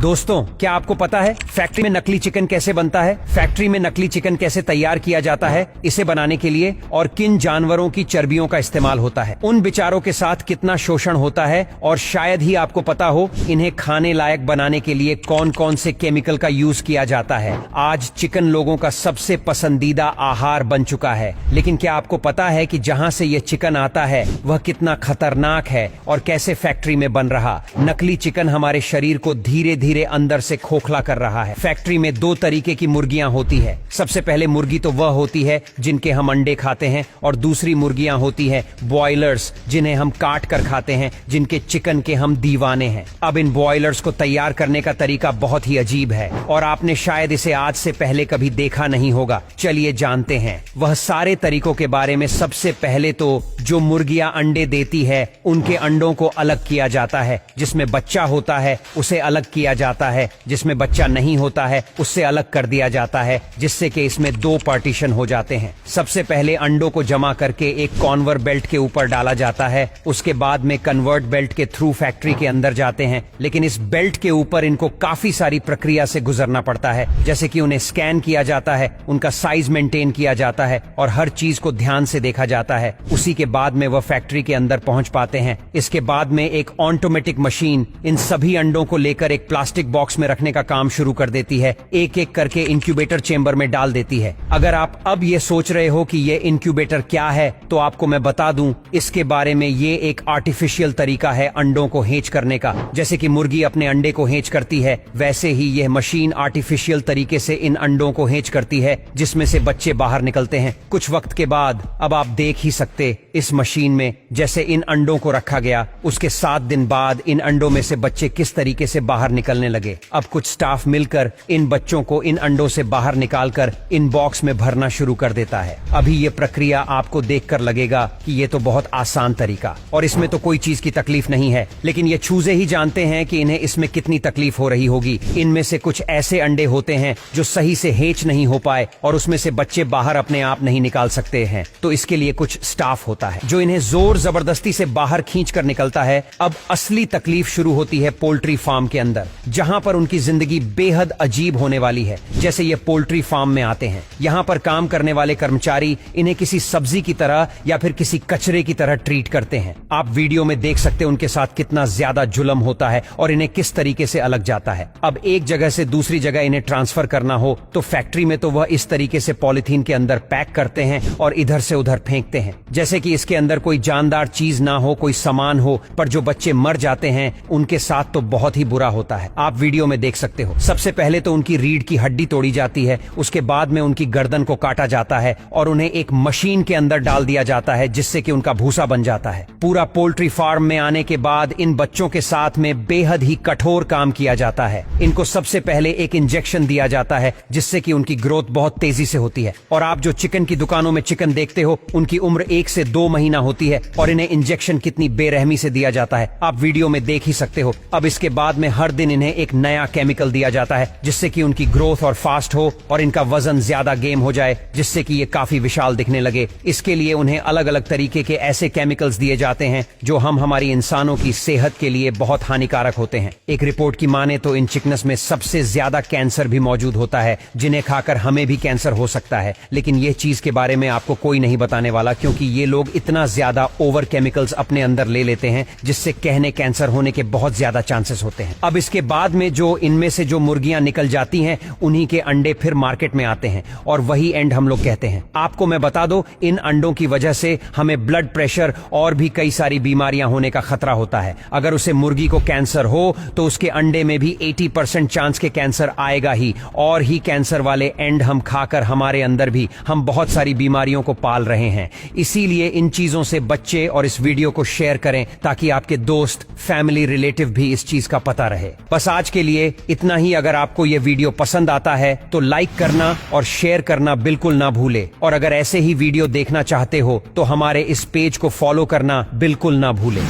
दोस्तों, क्या आपको पता है फैक्ट्री में नकली चिकन कैसे बनता है? फैक्ट्री में नकली चिकन कैसे तैयार किया जाता है, इसे बनाने के लिए और किन जानवरों की चर्बियों का इस्तेमाल होता है, उन बेचारों के साथ कितना शोषण होता है, और शायद ही आपको पता हो इन्हें खाने लायक बनाने के लिए कौन कौन से केमिकल का यूज किया जाता है। आज चिकन लोगों का सबसे पसंदीदा आहार बन चुका है, लेकिन क्या आपको पता है कि जहां से ये चिकन आता है वह कितना खतरनाक है और कैसे फैक्ट्री में बन रहा? नकली चिकन हमारे शरीर को धीरे धीरे अंदर से खोखला कर रहा है। फैक्ट्री में दो तरीके की मुर्गियां होती है। सबसे पहले मुर्गी तो वह होती है जिनके हम अंडे खाते हैं, और दूसरी मुर्गियां होती है बॉयलर्स, जिन्हें हम काट कर खाते हैं, जिनके चिकन के हम दीवाने हैं। अब इन बॉयलर्स को तैयार करने का तरीका बहुत ही अजीब है और आपने शायद इसे आज से पहले कभी देखा नहीं होगा। चलिए जानते हैं वह सारे तरीकों के बारे में। सबसे पहले तो जो मुर्गियां अंडे देती है उनके अंडों को अलग किया जाता है। जिसमें बच्चा होता है उसे अलग किया जाता है, जिसमें बच्चा नहीं होता है उससे अलग कर दिया जाता है, जिससे कि इसमें दो पार्टीशन हो जाते हैं। सबसे पहले अंडों को जमा करके एक कॉन्वर बेल्ट के ऊपर डाला जाता है, उसके बाद में कन्वर्ट बेल्ट के थ्रू फैक्ट्री के अंदर जाते हैं। लेकिन इस बेल्ट के ऊपर इनको काफी सारी प्रक्रिया से गुजरना पड़ता है, जैसे कि उन्हें स्कैन किया जाता है, उनका साइज मेंटेन किया जाता है और हर चीज को ध्यान से देखा जाता है। उसी के बाद में वह फैक्ट्री के अंदर पहुंच पाते हैं। इसके बाद में एक ऑटोमेटिक मशीन इन सभी अंडों को लेकर एक प्लास्टिक बॉक्स में रखने का काम शुरू कर देती है, एक एक करके इंक्यूबेटर चेंबर में डाल देती है। अगर आप अब ये सोच रहे हो कि ये इंक्यूबेटर क्या है, तो आपको मैं बता दूं इसके बारे में। ये एक आर्टिफिशियल तरीका है अंडों को हेच करने का। जैसे कि मुर्गी अपने अंडे को हेच करती है, वैसे ही यह मशीन आर्टिफिशियल तरीके से इन अंडों को हेच करती है, जिसमें से बच्चे बाहर निकलते हैं। कुछ वक्त के बाद अब आप देख ही सकते इस मशीन में जैसे इन अंडों को रखा गया, उसके 7 दिन बाद इन अंडों में से बच्चे किस तरीके से बाहर निकलने लगे। अब कुछ स्टाफ मिलकर इन बच्चों को इन अंडों से बाहर निकालकर इन बॉक्स में भरना शुरू कर देता है। अभी ये प्रक्रिया आपको देखकर लगेगा कि ये तो बहुत आसान तरीका और इसमें तो कोई चीज की तकलीफ नहीं है, लेकिन ये चूजे ही जानते हैं कि इन्हें इसमें कितनी तकलीफ हो रही होगी। इनमें से कुछ ऐसे अंडे होते हैं जो सही से हेच नहीं हो पाए और उसमें से बच्चे बाहर अपने आप नहीं निकाल सकते हैं, तो इसके लिए कुछ स्टाफ होता है जो इन्हें जोर जबरदस्ती से बाहर खींच कर निकलता है। अब असली तकलीफ शुरू होती है पोल्ट्री फार्म के अंदर, जहां पर उनकी जिंदगी बेहद अजीब होने वाली है। जैसे ये पोल्ट्री फार्म में आते हैं, यहां पर काम करने वाले कर्मचारी इन्हें किसी सब्जी की तरह या फिर किसी कचरे की तरह ट्रीट करते हैं। आप वीडियो में देख सकते हैं उनके साथ कितना ज्यादा जुल्म होता है और इन्हें किस तरीके से अलग जाता है। अब एक जगह से दूसरी जगह इन्हें ट्रांसफर करना हो तो फैक्ट्री में तो वह इस तरीके से पॉलिथीन के अंदर पैक करते हैं और इधर से उधर फेंकते हैं, जैसे कि इसके अंदर कोई जानदार चीज ना हो, कोई सामान हो। पर जो बच्चे मर जाते हैं उनके साथ तो बहुत ही बुरा होता है। आप वीडियो में देख सकते हो। सबसे पहले तो उनकी रीढ़ की हड्डी तोड़ी जाती है, उसके बाद में उनकी गर्दन को काटा जाता है और उन्हें एक मशीन के अंदर डाल दिया जाता है, जिससे कि उनका भूसा बन जाता है। पूरा पोल्ट्री फार्म में आने के बाद इन बच्चों के साथ में बेहद ही कठोर काम किया जाता है। इनको सबसे पहले एक इंजेक्शन दिया जाता है, जिससे कि उनकी ग्रोथ बहुत तेजी से होती है। और आप जो चिकन की दुकानों में चिकन देखते हो, उनकी उम्र 1 से 2 महीना होती है और इन्हें इंजेक्शन कितनी बेरहमी से दिया जाता है आप वीडियो में देख ही सकते हो। अब इसके बाद में हर दिन इन्हें एक नया केमिकल दिया जाता है, जिससे कि उनकी ग्रोथ और फास्ट हो और इनका वजन ज्यादा गेम हो जाए, जिससे कि ये काफी विशाल दिखने लगे। इसके लिए उन्हें अलग अलग तरीके के ऐसे केमिकल्स दिए जाते हैं जो हमारी इंसानों की सेहत के लिए बहुत हानिकारक होते हैं। एक रिपोर्ट की माने तो इन चिकनस में सबसे ज्यादा कैंसर भी मौजूद होता है, जिन्हें खाकर हमें भी कैंसर हो सकता है। लेकिन ये चीज के बारे में आपको कोई नहीं बताने वाला, क्योंकि ये लोग इतना ज्यादा ओवर केमिकल्स अपने अंदर ले लेते हैं, जिससे कहने कैंसर होने के बहुत ज्यादा चांसेस होते हैं। अब इसके बाद में जो इनमें से जो मुर्गियां निकल जाती हैं, उन्हीं के अंडे फिर मार्केट में आते हैं और वही एंड हम लोग कहते हैं। आपको मैं बता दूं, इन अंडों की वजह से हमें ब्लड प्रेशर और भी कई सारी बीमारियां होने का खतरा होता है। अगर उसे मुर्गी को कैंसर हो तो उसके अंडे में भी 80% चांस के कैंसर आएगा ही, और ही कैंसर वाले एंड हम खाकर हमारे अंदर भी हम बहुत सारी बीमारियों को पाल रहे हैं। इसीलिए इन चीजों से बच्चे और इस वीडियो को शेयर करें, ताकि आपके दोस्त, फैमिली, रिलेटिव भी इस चीज का पता रहे। बस आज के लिए इतना ही। अगर आपको यह वीडियो पसंद आता है तो लाइक करना और शेयर करना बिल्कुल ना भूले, और अगर ऐसे ही वीडियो देखना चाहते हो तो हमारे इस पेज को फॉलो करना बिल्कुल ना भूले।